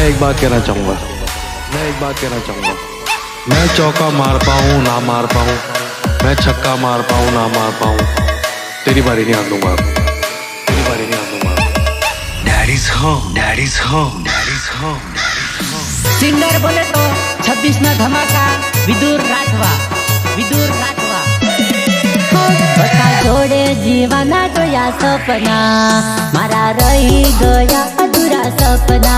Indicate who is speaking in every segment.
Speaker 1: एक बात कहना चाहूँगा, मैं चौका मार पाऊँ ना मार पाऊँ, मैं छक्का मार पाऊँ ना मार पाऊँ, तेरी बारी नहीं आने दूंगा,
Speaker 2: Daddy's home, daddy's home, daddy's home.
Speaker 3: Singer बोले तो 26 ना धमाका विदुर राठवा बता जोड़े जीवाना जोया सपना मारा रही गया अधूरा सपना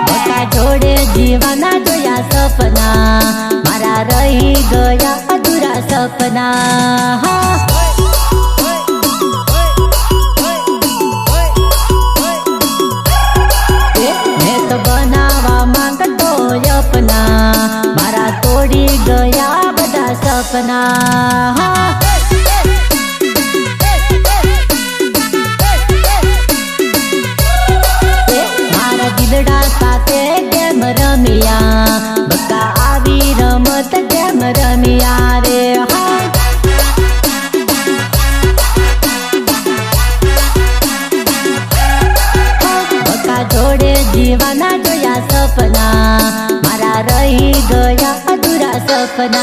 Speaker 3: बता जोड़े जीवाना जोया सपना मारा रही गया अधूरा सपना अपना मारा तोड़ी गया बड़ा सपना मारा दिलड़ा साथे गेम रमिया बका आवी रमत गेम रमिया रे बका जोड़े जीवाना जोया सपना रही गया अधूरा सपना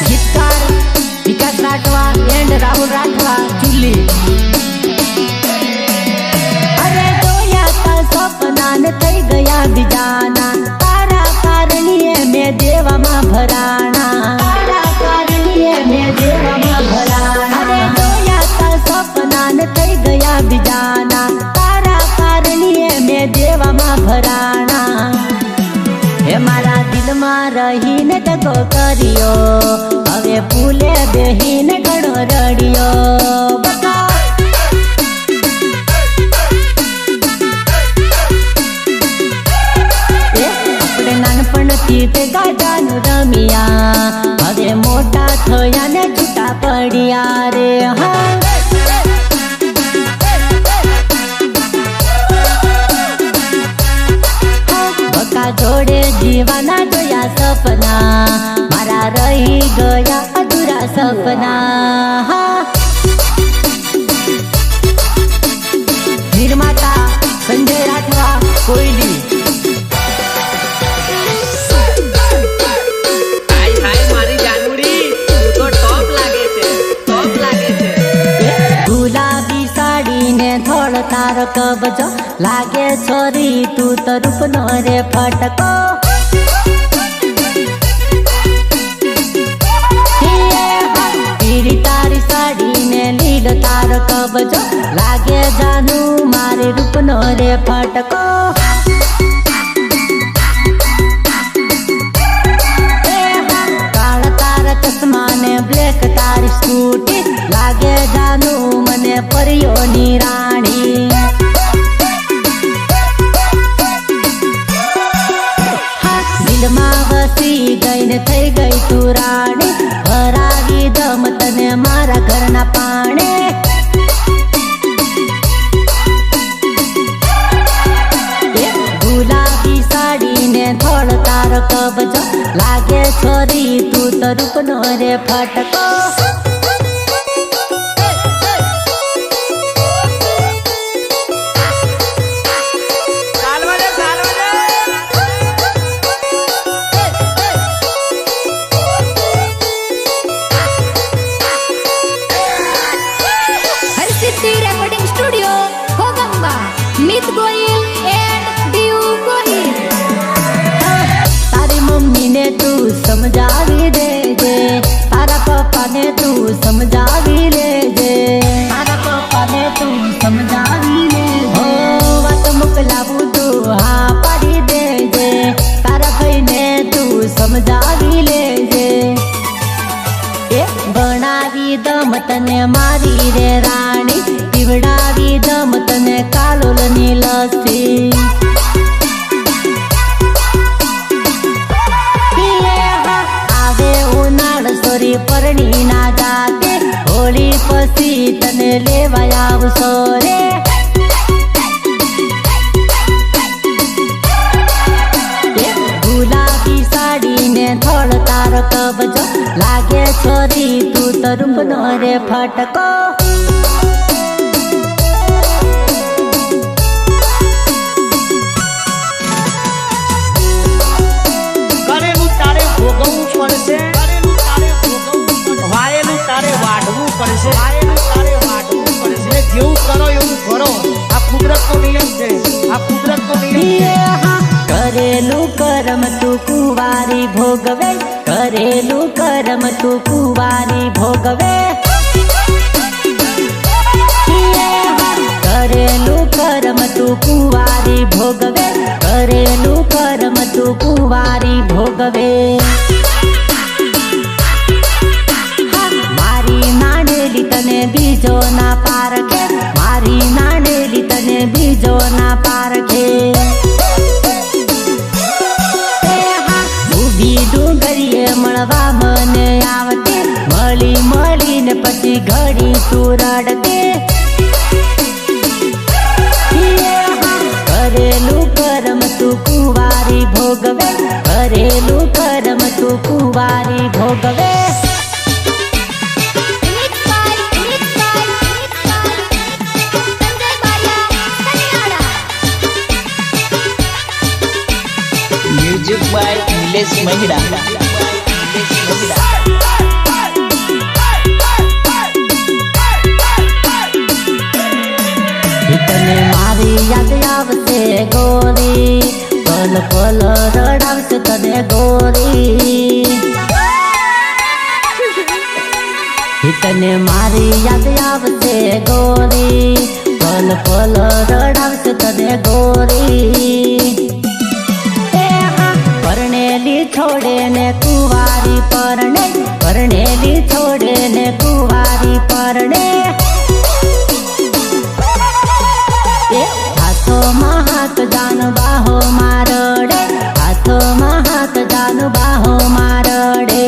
Speaker 3: गीतकार विकास राठवा एंड राहुल राठवा चुल्ली अरे जोया का सपना ने थई गया बिजाना देवा माँ भराना में देवा माँ भराना अरे जोया का सपना न थई गया बिजाना तारा कारणी में देवा माँ भराना हे मारा दिल में रही ने दगो करियो हवे फूले बेही ने घणो रड़ियो गाजानु रमिया हवे मोटा थया ने छूटा पड़िया रे बका जोड़े जीवाना जोया सपना मारा रही गया अधूरा सपना निर्माता संजय राठवा कोयली तार कबजो लागे छोरी तू तो रूप नो रे फटको तेरी तारी साड़ी ने लीड तार कबजो लागे जानू मारे रूप नो रे फटको काला तारा चश्मा ने ब्लैक तारी स्कूटी लागे जानू मने परियो नी राणी गई थई गई तू राणी भरावी दम तने मारा घरना पाणे गुलाबी साड़ी ने थोड़ तार कबजो लागे छोरी तू तो रूप नो रे फटको समझावी दे जे तारा पापा ने तू समझावी ले जे तारा पापा ने तू समझावी ले हो बात मुकलाबू तू हाँ पाड़ी दे जे तारा भाई ने तू समझावी ले जे बनावी दम तने मारी रे राणी पीवडावी दम तने कालोल नी लस्सी परणी ना जाते हो હોળી પછી તને લેવા આવશો રે ગુલાબી સાડી ને થોડ તારો કબજો લાગે છોરી તું તો રૂપનો રે ફટકો
Speaker 4: કરેલું તારે ભોગવવું પડશે વાયેલું તારે વાઢવું પડશે ને જેવું કરો એવું કરો આ કુદરતનો નિયમ છે આ કુદરતનો નિયમ છે
Speaker 3: કરેલું કરમ તું કુંવારી ભોગવે કરેલું કરમ તું કુંવારી ભોગવે કરેલું કરમ તું કુંવારી ભોગવે કરેલું કરમ તું કુંવારી ભોગવે મારી નાણેલી તને બીજો ના પારખે મારી નાણેલી તને બીજો ના પારખે ઊભી ડુંગરીએ મળવા મને આવતે મળી મળીને પછી ઘડી તું રડતે કરેલું કરમ તું કુંવારી ભોગવે કરેલું કરમ તું કુંવારી ભોગવે
Speaker 4: म्यूजिक बाय निलेश महिड़ा
Speaker 3: તને મારી યાદ આવશે ગોરી પલ પલ રડાવશે તને ગોરી તને મારી યાદ આવશે ગોરી પલ પલ રડાવશે તને ગોરી પરણેલી છોડે ને કુંવારી પરણે પરણેલી છોડે ને કુંવારી પરણે હાથોમાં હાથ જાન બાહો મારડે હાથોમાં હાથ જાન બાહો મારડે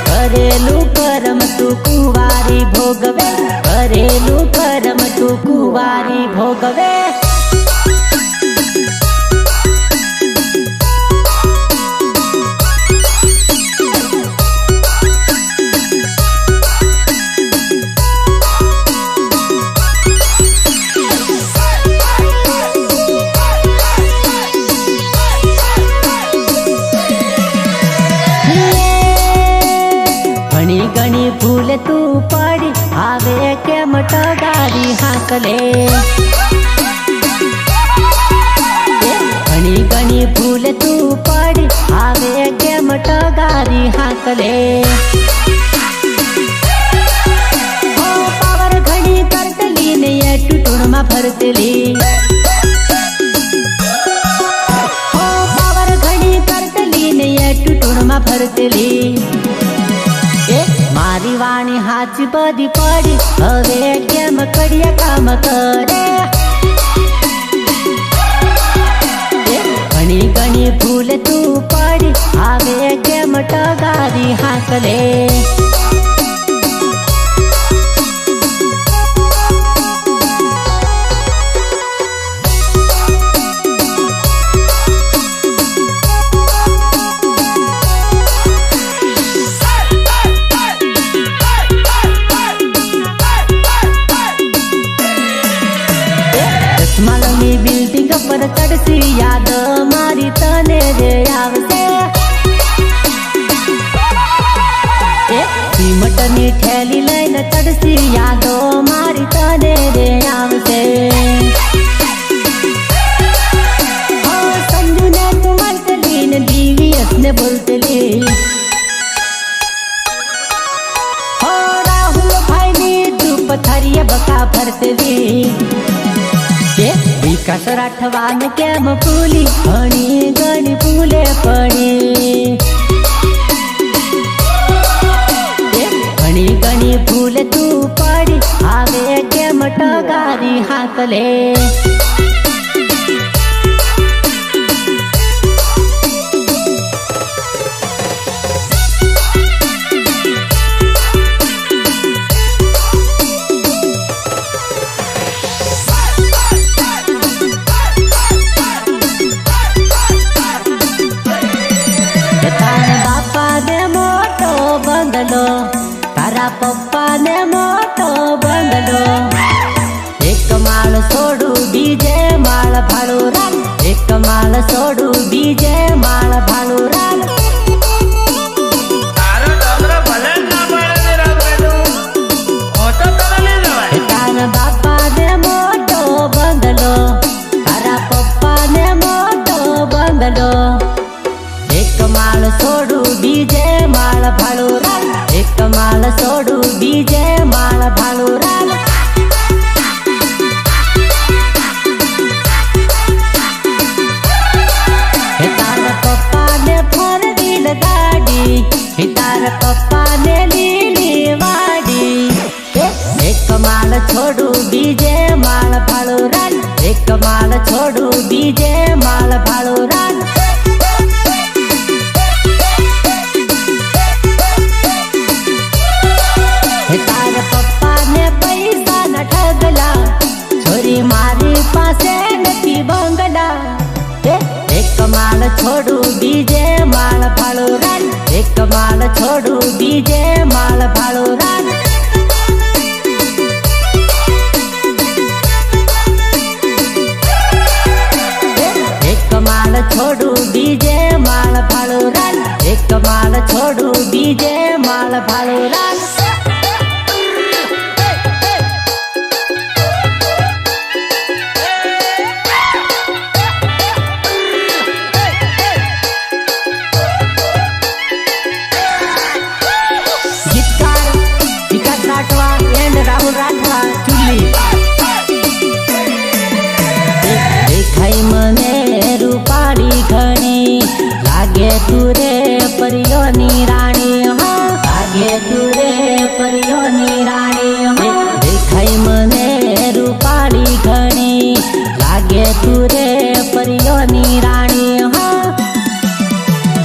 Speaker 3: કરેલું કરમ તું કુંવારી ભોગવે કરેલું કરમ તું કુંવારી ભોગવે ઘણી ઘણી ભૂલ તું પડી આવે કેમ ટગારી હાંકલે ઘણી ઘણી ભૂલ તું પડી આવે કેમ ટગારી હાંકલે પાવર ઘણી કરતલી ને એ ટૂટણમાં ફરતલી પાવર ઘણી કરતલી ને એ ટૂટણમાં ફરતલી મારી વાણી હાચી બધી પડી હવે કેમ કડિયા કામ કરે ઘણી ઘણી ભૂલ તું પડી હવે કેમ ટગારી હાંકલે માલની બિલ્ડિંગ પર ચડશી યાદ મારી તને રે આવશે સિમટની થેલી લઈને ચડશી યાદો મારી તને રે આવશે સંજુ ને તું મળતલી ને દિવ્યસ ને બોલતલી રાહુલ ભાઈ ની તું પથારીએ બકા ફરતલી વિકાસ રાઠવાન કેમ ભૂલી ઘણી ઘણી ભૂલે પડી ઘણી ઘણી ભૂલે તું પડી આવે કેમ ટગારી હાંકલે તારા પપ્પાને મોટો બંગલો, એક માળ છોડું બીજે માળ ભાડું રાલ, એક માળ છોડું બીજે માળ ભાડું રાલ. તારા બાપાને મોટો બંગલો, તારા પપ્પાને મોટો બંગલો, એક માળ છોડું બીજે માળ ભાડું રાલ, એક માળ છોડું બીજે માળ ભાડું રાલ. તારા પપ્પાને ફોર વ્હીલ ગાડી, તારા પપ્પાને લીલી વાડી, એક માળ છોડું બીજે માળ ભાડું રાલ, એક માળ છોડું બીજે માળ ભાડું રાલ. તારા પપ્પાને પૈસા ના ઠગલા, છોરી મારી પાસે નથી બંગલા, એક માળ છોડું બીજે માળ ભાડું રાલ, એક માળ છોડું બીજે માળ ભાડું રાલ. એક માળ છોડું બીજે માળ ભાડું રાલ, એક માળ છોડું બીજે માળ ભાડું રાલ. ગીતકાર વિકાસ રાઠવા એન્ડ રાહુલ રાઠવા ચુલ્લી. દેખાય મને રૂપાળી ઘણી, લાગે તું રે પરિયોની રાણી, હા લાગે તું રે પરિયોની રાણી, હા દેખાય મને રૂપાળી ઘણી, લાગે તું રે પરિયોની રાણી, હા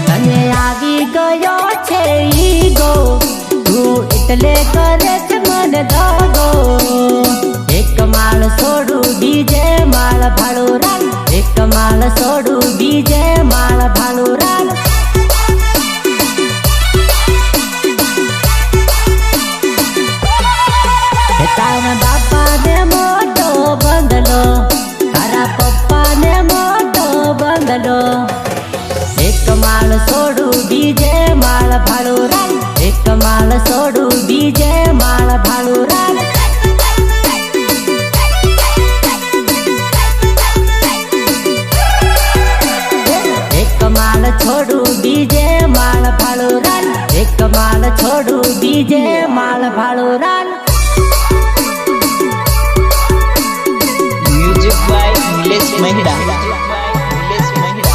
Speaker 3: તને આવી ગયો છે ઈગો, તું એટલે કરે છે મને દગો, એક માળ છોડું બીજે માળ ભાડું રાલ, એક માળ છોડું બીજે માળ ભાડું રાલ. તારા બાપાને મોટો બંગલો, તારા પપ્પાને મોટો બંગલો, એક માળ છોડું બીજે માળ ભાડું રાલ, એક માળ છોડું બીજે માળ ભાડું રાલ. એક માળ છોડું બીજે માળ ભાડું રાલ, એક માળ છોડું બીજે માળ ભાડું રાલ.
Speaker 5: Music by Nilesh Mahida. नीलेश महिड़ा.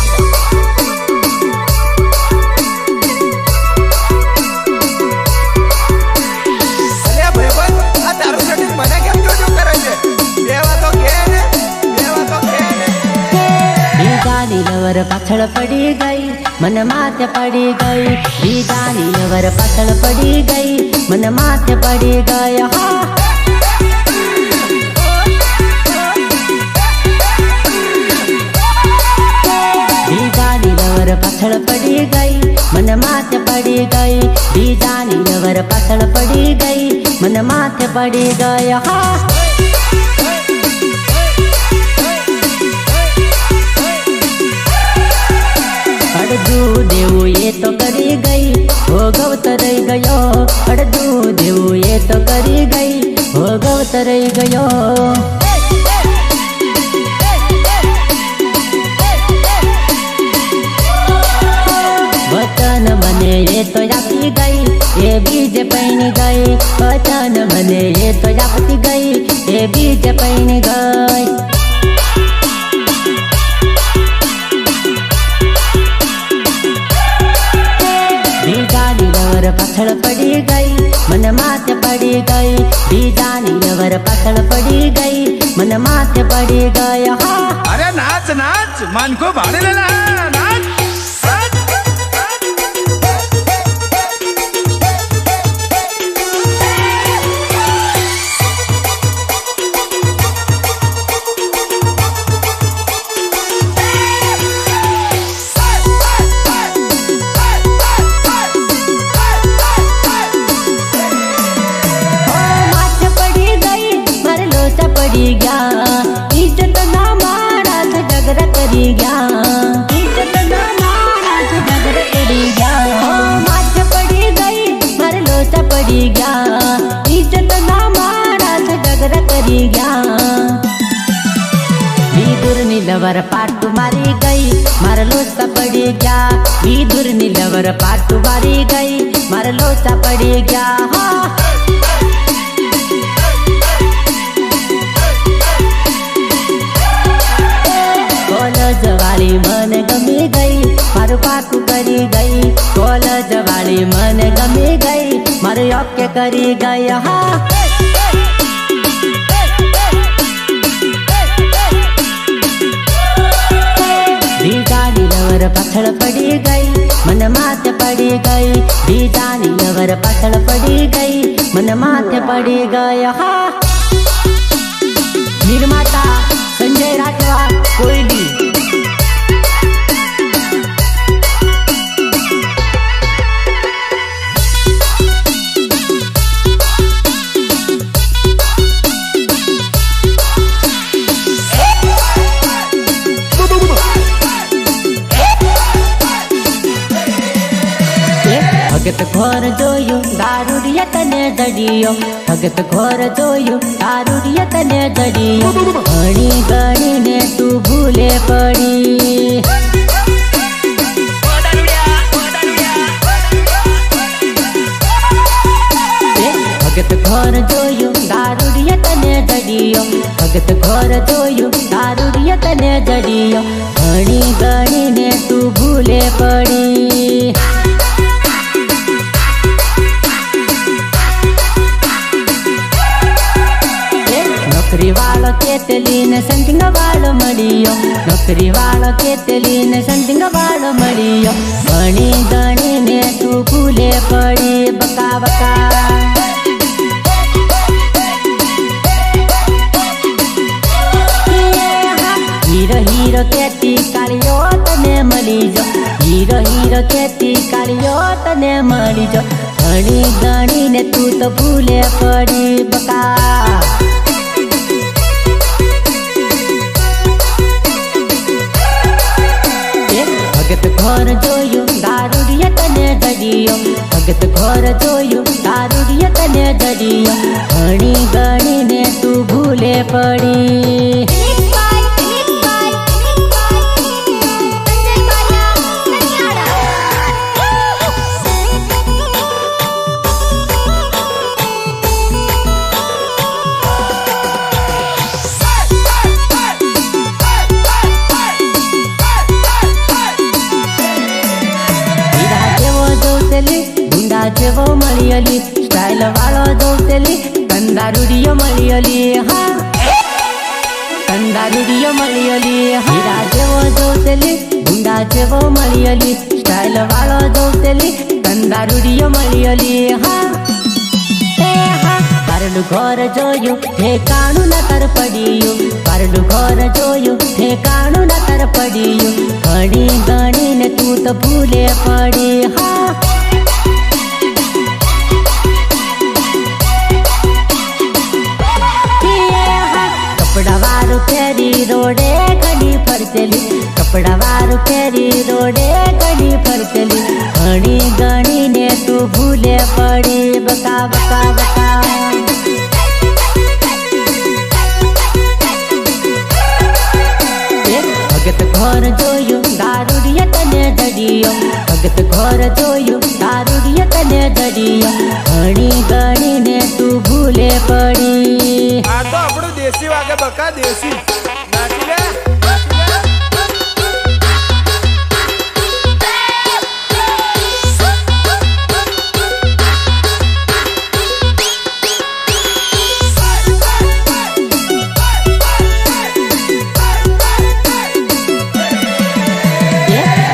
Speaker 6: અલ્યા ભાઈબંધ, આ તારું setting મને કેમ જોજો કરે છે? બેવા તો કે ને, બેવા તો કે ને.
Speaker 3: બીજાની લવર પાછળ પડી ગઈ, મને માથે પડી ગઈ, બીજાની લવર પાછળ પડી ગઈ, મને માથે પડી ગઈ, હા બીજાની લવર પાછળ પડી ગઈ, મને માથે પડી ગઈ, બીજાની લવર પાછળ પડી ગઈ, મને માથે પડી ગઈ, હા અડધું દેવું એ તો કરી ગઈ, ભોગવત રહી ગયો, અડધું દેવું એ તો કરી ગઈ, ભોગવત રહી ગયો. વચન મને એ તો આપી ગઈ, એ બીજે પૈણી ગઈ, વચન મને એ તો આપતી ગઈ, એ બીજે પૈણી ગઈ. બીજાની લવર પાછળ પડી ગઈ, મને માથે પડી ગઈ, બીજાની લવર પાછળ પડી ગઈ, મને માથે પડી ગઈ, હા
Speaker 6: અરે નાચ નાચ, માનકો ભાડે લેલા નાચ.
Speaker 3: લીવર પાટું વારી ગઈ મારે લોચા પડી ગયા હા કોલેજ વાળી મને ગમી ગઈ મારું પાકું કરી ગઈ કોલેજ વાળી મને ગમી ગઈ મારું ઓકે કરી ગઈ હા બીજાની લવર પાછળ પડી ગઈ મને માથે પડી ગઈ બીજાની લવર પાછળ પડી ગઈ મને માથે પડી ગઈ હા નિર્માતા સંજય રાઠવા કોયલી ભગત ઘોર જોયું દારૂડિયા તને જડિયો ભગત ઘોર જોયું દારૂડિયા તને જડિયો ઘણી ગણીને તું ભૂલે પડી ભગત ઘોર જોયું દારૂડિયા તને જડિયો ભગત ઘોર જોયું દારૂડિયા તને જડિયો ઘણી ગણીને તું ભૂલે પડી નોકરી વાળો કેટલી ને સંતિંગ વાળો મળ્યો નોકરી વાળો કેટલી ને સંતિંગ વાળો મળ્યો ઘણી ગણી ને તું ભૂલે પડી બકા બકા હીરો હીરો કેતી કાળિયો તને મળી જો હીરો હીરો કેતી કાળિયો તને મળી જો ઘણી ગણી ને તું તો ભૂલે પડી બકા ભગત ઘોર જોયું દારૂડિયા તને જડિયો ભગત ઘોર જોયું દારૂડિયા તને જડિયો ઘણી ગણીને તું ભૂલે પડી જેવો મળીલી સ્ટાઇલ વાળો જોતેલી કંદારૂડિયો મળીલી હા કંદારૂડિયો મળીલી હીરા જેવો જોતેલી ગુંડા જેવો મળીલી સ્ટાઇલ વાળો જોતેલી કંદારૂડિયો મળીલી હા પારડું ઘોર જોયું ઠેકાણું નતર પડ્યું પારડું ઘોર જોયું ઠેકાણું નતર પડ્યું ઘણી ગણીને તું તો ભૂલે પડી હા કપડા વાળું ફેરી રોડે ઘડી ફરતેલી કપડા વાળું ફેરી રોડે ઘડી ફરતેલી ઘણી ગણીને તું ભૂલે પડી બકા બકા બકા ભગત ઘોર જોયું દારૂડિયા તને જડિયો ભગત ઘોર જોયું દારૂડિયા તને જડિયો ઘણી ગણીને તું ભૂલે પડી
Speaker 6: આ તો આપણું દેશી વાગે બકા દેશી નાચી લે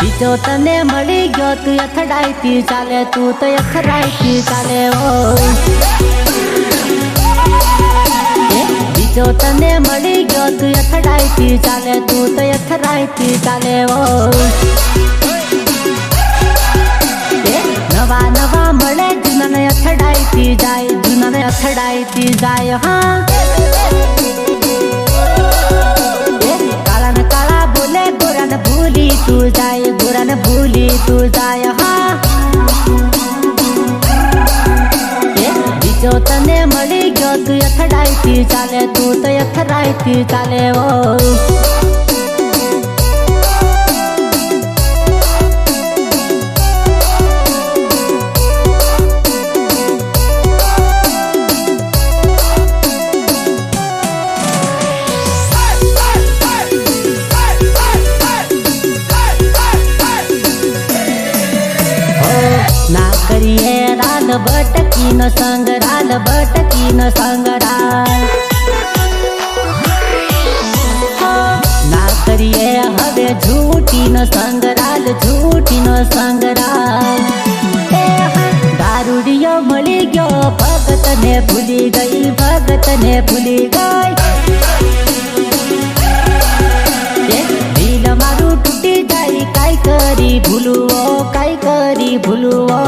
Speaker 3: બીજો તને મળી ગયો તું અથડાઈતી ચાલે તું તો અથડાઈતી ચાલે ઓ બીજો તને મળી ગયો તું અથડાઈતી ચાલે તું તો અથડાઈતી ચાલે ઓ નવા નવા મળે જૂનાને અથડાઈતી જાય જૂનાને અથડાઈતી જાય હા કાળાને કાળા બોલે ગોરાને ભૂલી તું જાય ગોરાને ભૂલી તું જાય હા બીજો તને મળી ગયો તું અથડાઈતી ચાલે તું તો અથડાઈતી ચાલે ઓ ના કરીએ રાલ ભટકીનો સંગ રાલ ભટકીનો સંગ ના કરીએ હવે ઝૂઠીનો સંગ રાલ ઝૂઠીનો સંગ દારૂડિયો મળી ગયો ભગતને ભૂલી ગઈ ભગતને ભૂલી ગઈ દિલ મારું તૂટી જાય કાઈ કરી ભૂલવો કાઈ કરી ભૂલવો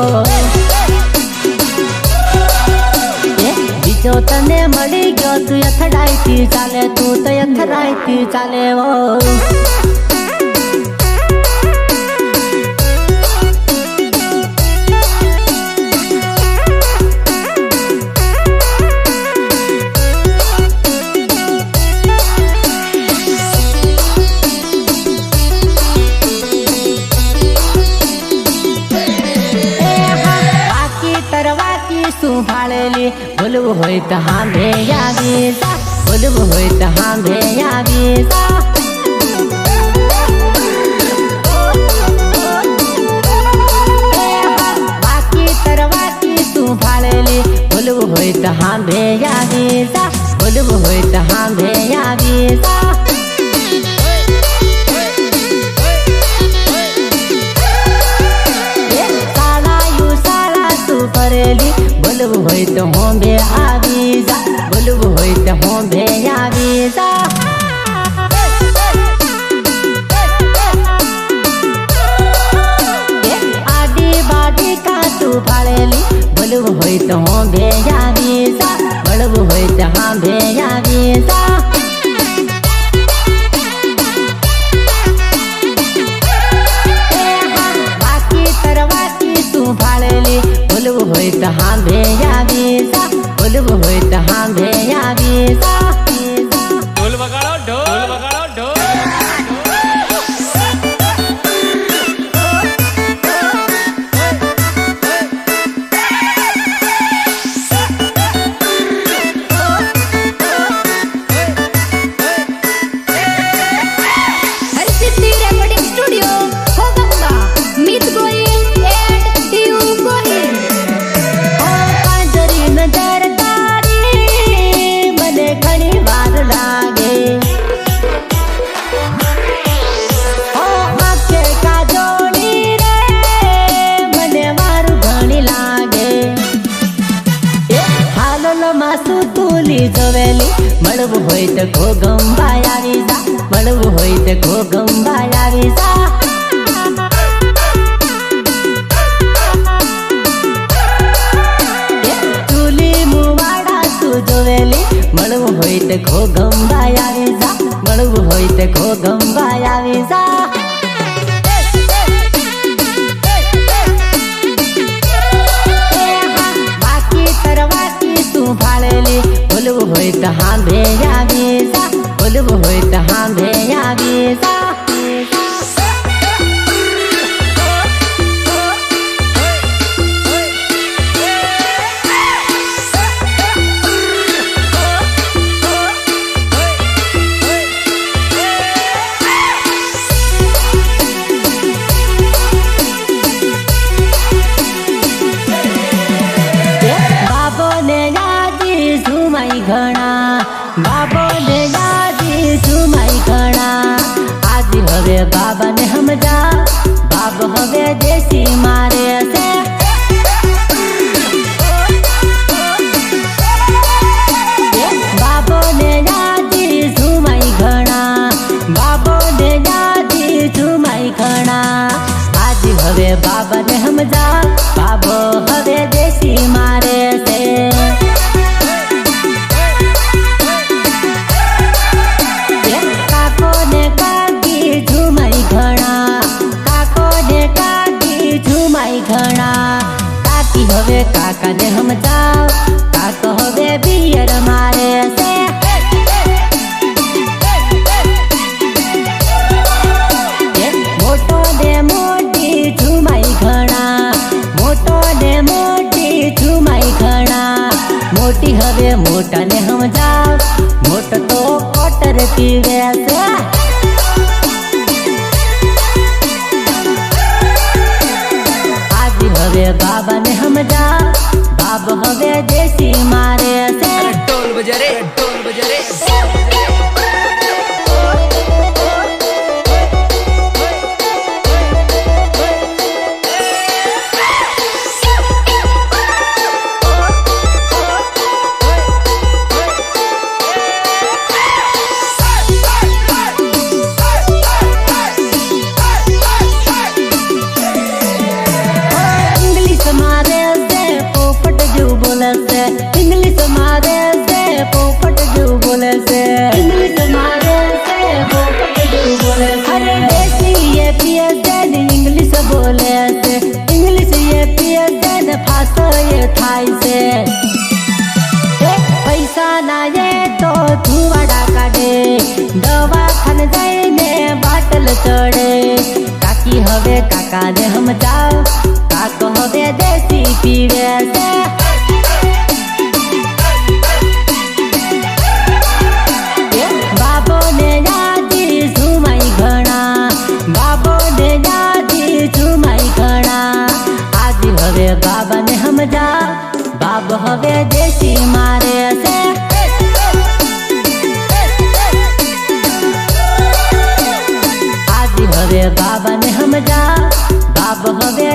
Speaker 3: બીજો તને મળી ગયો તું અથડાઈથી ચાલે તું તો અથડાઈથી ચાલે ભાળેલી બોલવું હોય તો હાંભે આવી જા બોલવું હોય તો હાંભે આવી જા બાકી તરવાકી તું ભાળેલી બોલવું હોય તો હાંભે આવી જા બોલવું હોય તો હાંભે આવી જા કરેલી બોલવું હોય તો હોંભે આવી જા બોલવું હોય તો હોંભે આવી જા આડી બાડી કાતું ભાળેલી બોલવું હોય તો હોંભે આવી જા બોલવું હોય તો હાંભે આવી જા બાકી તરવાકી તું ભાળેલી બોલવું હોય તો હાંભે આવી જા બોલવું હોય તો હાંભે આવી જા
Speaker 1: ઢોલ વગાડો ઢોલ વગાડો ઢોલ જોવેલી મળવું હોય તો ઘોગંબા આવી જા મળવું હોય તો ઘોગંબા આવી જા ચૂલી મુવાડા તું જોવેલી મળવું હોય તો ઘોગંબા આવી જા મળવું હોય તો ઘોગંબા આવી જા બાકી તરવાકી તું ભાળેલી બોલવું હોય તો હાંભે આવી જા બોલવું હોય તો હાંભે આવી જા ઘણા બાબોને યાદી સુમાઈ ઘણા આજ હવે બાબાને સમજા બાબ હવે દેશી મારે છે બાબોને યાદી સુમાઈ ઘણા બાબોને યાદી સુમાઈ ઘણા આજ હવે બાબાને સમજા બાબો હવે દેશી મારે છે હવે કાકાને સમજાવ કાકો હવે બિયર મારે છે મોટો ને મોટી ઝુમાઈ ઘણા મોટો ને મોટી ઝુમાઈ ઘણા મોટી હવે મોટાને સમજાવ મોટો તો કોટર પીવે છે હવે બાબાને સમજા બાબ હવે દેશી મારે છે
Speaker 2: ઢોલ બજા રે ઢોલ બજા રે
Speaker 1: इंग्लिश मारे से पोपट जो बोले से इंग्लिश मारे से पोपट जो बोले से अरे देसी ये पियन इंग्लिश बोले से इंग्लिश ये पियन फासो ये थाई से पैसा ना ये तो धुआड़ा काढे दवा खान जाए ने बाटल चढ़े काकी हवे काका ने हम जाओ काको हवे देसी पीवे से बाबा ने समझा बाब हवे देसी मारे से आज हवे बाबा ने समझा बाब हवे